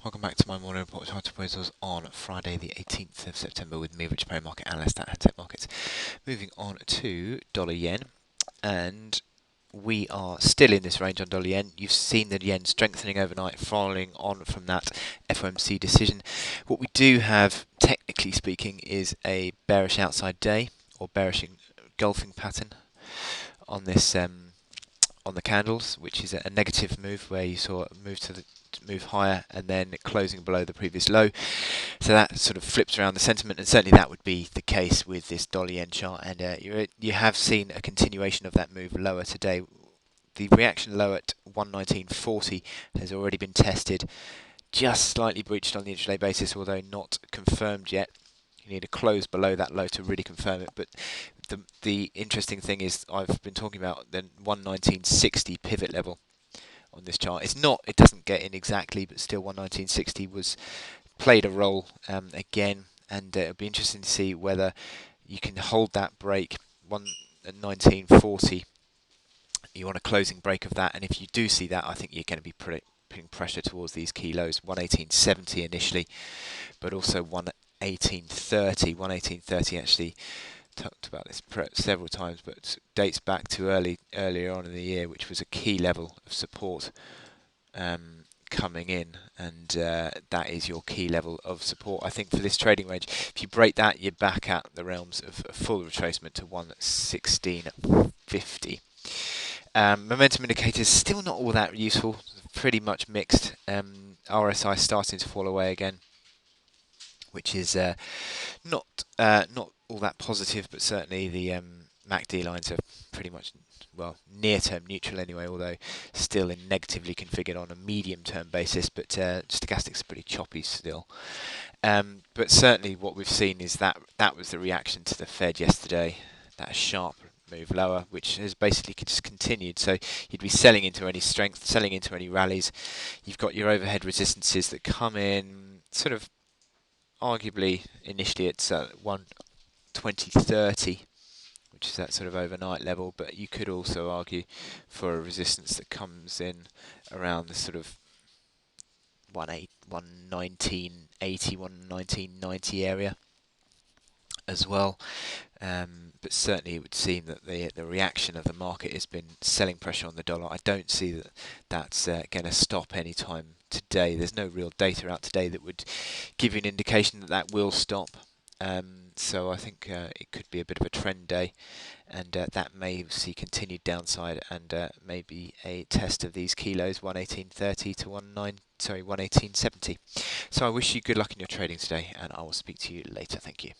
Welcome back to my morning report chart proposals on Friday the 18th of September with me, Rich Perry, market analyst at Hantec Markets. Moving on to dollar yen, and we are still in this range on dollar yen. You've seen the yen strengthening overnight following on from that FOMC decision. What we do have, technically speaking, is a bearish outside day or bearish engulfing pattern on this on the candles, which is a negative move where you saw a move higher and then closing below the previous low. So that sort of flips around the sentiment, and certainly that would be the case with this dollar yen chart. And you have seen a continuation of that move lower today. The reaction low at 119.40 has already been tested, just slightly breached on the intraday basis, although not confirmed yet. You need a close below that low to really confirm it. But the interesting thing is I've been talking about the 119.60 pivot level on this chart. It doesn't get in exactly, but still 119.60 was played a role again, and it'll be interesting to see whether you can hold that break 119.40. You want a closing break of that, and if you do see that, I think you're going to be putting pressure towards these key lows, 118.70 initially, but also 118.30. 118.30 actually talked about this several times, but dates back to earlier on in the year, which was a key level of support coming in, and that is your key level of support, I think, for this trading range. If you break that, you're back at the realms of a full retracement to 116.50. Momentum indicators still not all that useful, pretty much mixed. RSI starting to fall away again, which is not all that positive, but certainly the MACD lines are pretty much, well, near-term neutral anyway, although still in negatively configured on a medium-term basis, but stochastics are pretty choppy still. But certainly what we've seen is that was the reaction to the Fed yesterday, that sharp move lower, which has basically just continued. So you'd be selling into any strength, selling into any rallies. You've got your overhead resistances that come in sort of arguably initially it's 120.30, which is that sort of overnight level, but you could also argue for a resistance that comes in around the sort of 119.80, 119.90 area as well. But certainly it would seem that the reaction of the market has been selling pressure on the dollar. I don't see that that's going to stop anytime today. There's no real data out today that would give you an indication that that will stop. So I think it could be a bit of a trend day, and that may see continued downside and maybe a test of these kilos, 118.30 to 118.70. So I wish you good luck in your trading today, and I will speak to you later. Thank you.